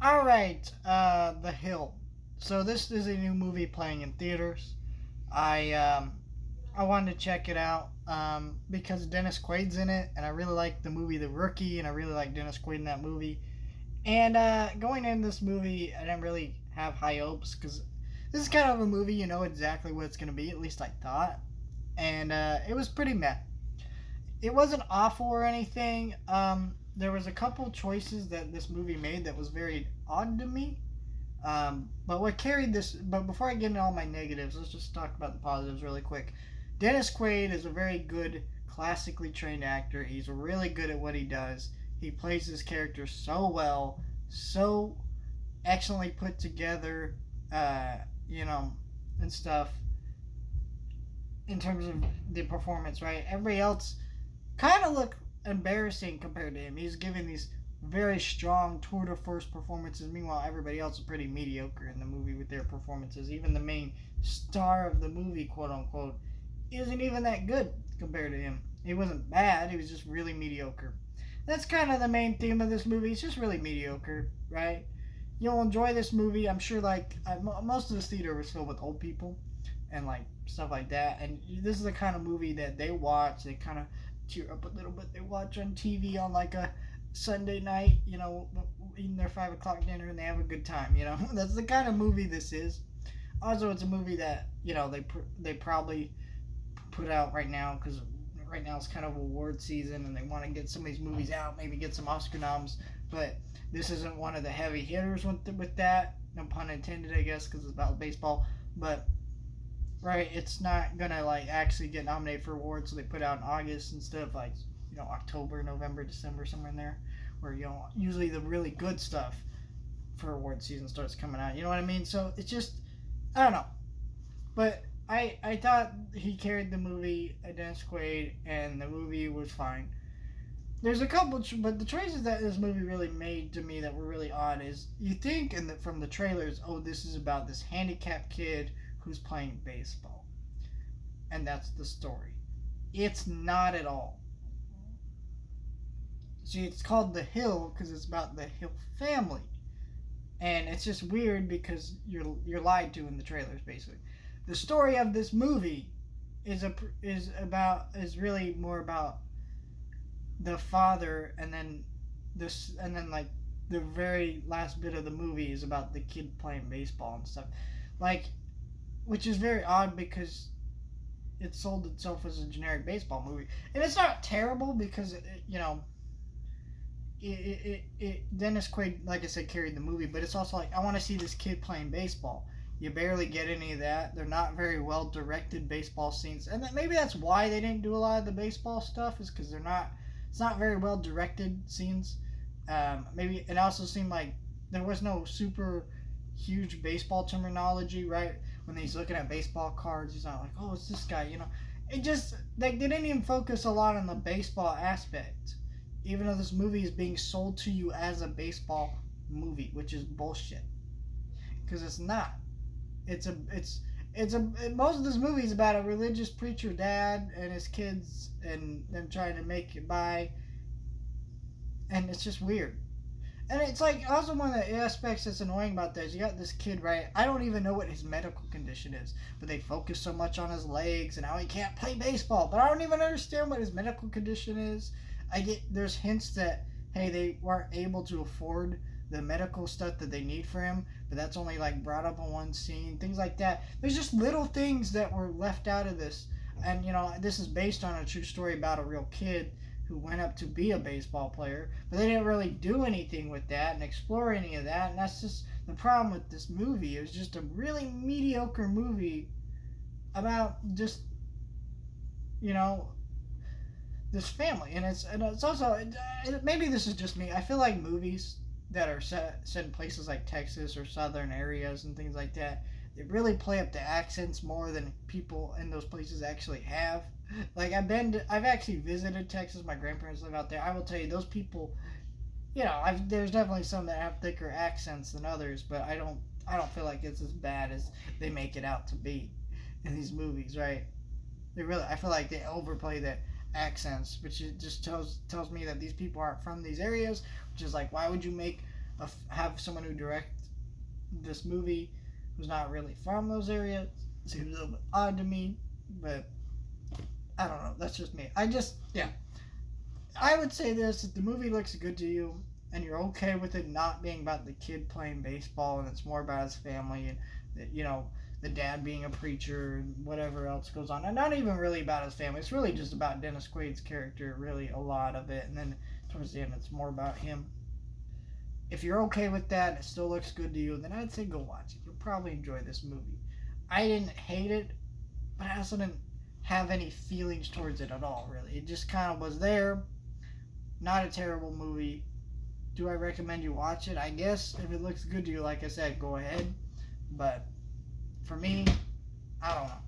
All right, The Hill. So this is a new movie playing in theaters. I I wanted to check it out because Dennis Quaid's in it, and I really like the movie The Rookie, and I really like Dennis Quaid in that movie. And going in this movie, I didn't really have high hopes because this is kind of a movie you know exactly what it's gonna be. At least I thought, and it was pretty meh. It wasn't awful or anything. There was a couple choices that this movie made that was very odd to me. But what carried this? But before I get into all my negatives, let's just talk about the positives really quick. Dennis Quaid is a very good, classically trained actor. He's really good at what he does. He plays his character so well, so excellently put together, you know, and stuff in terms of the performance. Right? Everybody else kind of look embarrassing compared to him. He's giving these very strong tour de force performances. Meanwhile, everybody else is pretty mediocre in the movie with their performances. Even the main star of the movie, quote unquote, isn't even that good compared to him. He wasn't bad. He was just really mediocre. That's kind of the main theme of this movie. It's just really mediocre, right? You'll enjoy this movie. I'm sure, like most of this theater was filled with old people and like stuff like that. And this is the kind of movie that they watch. They kind of tear up a little bit. They watch on TV on like a Sunday night, eating their 5 o'clock dinner, and they have a good time. That's the kind of movie this is. Also, it's a movie that they probably put out right now because right now it's kind of award season, and they want to get some of these movies out, maybe get some Oscar noms. But this isn't one of the heavy hitters with that. No pun intended, I guess, because it's about baseball. But right, it's not gonna like actually get nominated for awards, so they put out in August instead of like October, November, December, somewhere in there, where usually the really good stuff for award season starts coming out. You know what I mean? So it's just I don't know, but I thought he carried the movie, Dennis Quaid, and the movie was fine. There's a couple, but the choices that this movie really made to me that were really odd is you think from the trailers, oh, this is about this handicapped kid who's playing baseball, and that's the story. It's not at all. See, it's called The Hill because it's about the Hill family, and it's just weird because you're lied to in the trailers. Basically, the story of this movie is really more about the father, and then like the very last bit of the movie is about the kid playing baseball and stuff, like, which is very odd because it sold itself as a generic baseball movie, and it's not terrible because Dennis Quaid, like I said, carried the movie, but it's also like I want to see this kid playing baseball. You barely get any of that. They're not very well directed baseball scenes, and maybe that's why they didn't do a lot of the baseball stuff is because they're not. It's not very well directed scenes. Maybe it also seemed like there was no super huge baseball terminology, right? When he's looking at baseball cards, he's not like, oh, it's this guy, It just they didn't even focus a lot on the baseball aspect, even though this movie is being sold to you as a baseball movie, which is bullshit. Because it's not. It's a most of this movie is about a religious preacher dad and his kids and them trying to make it by, and it's just weird. And it's like also one of the aspects that's annoying about this. You got this kid, right? I don't even know what his medical condition is, but they focus so much on his legs and how he can't play baseball. But I don't even understand what his medical condition is. There's hints that hey, they weren't able to afford the medical stuff that they need for him, but that's only like brought up in one scene. Things like that. There's just little things that were left out of this, and this is based on a true story about a real kid who went up to be a baseball player, but they didn't really do anything with that and explore any of that. And that's just the problem with this movie. It was just a really mediocre movie about just you know this family, and it's also maybe this is just me. I feel like movies that are set in places like Texas or southern areas and things like that, they really play up the accents more than people in those places actually have. Like I've actually visited Texas. My grandparents live out there. I will tell you, those people, there's definitely some that have thicker accents than others, but I don't feel like it's as bad as they make it out to be in these movies, right? I feel like they overplay the accents, which it just tells me that these people aren't from these areas. Which is like, why would you make have someone who direct this movie who's not really from those areas. It seems a little bit odd to me, but I don't know. That's just me. I would say this: if the movie looks good to you and you're okay with it not being about the kid playing baseball and it's more about his family and the dad being a preacher and whatever else goes on, and not even really about his family. It's really just about Dennis Quaid's character, really a lot of it, and then towards the end it's more about him. If you're okay with that and it still looks good to you, then I'd say go watch it. You'll probably enjoy this movie. I didn't hate it, but I also didn't have any feelings towards it at all, really. It just kind of was there. Not a terrible movie. Do I recommend you watch it? I guess if it looks good to you, like I said, go ahead. But for me, I don't know.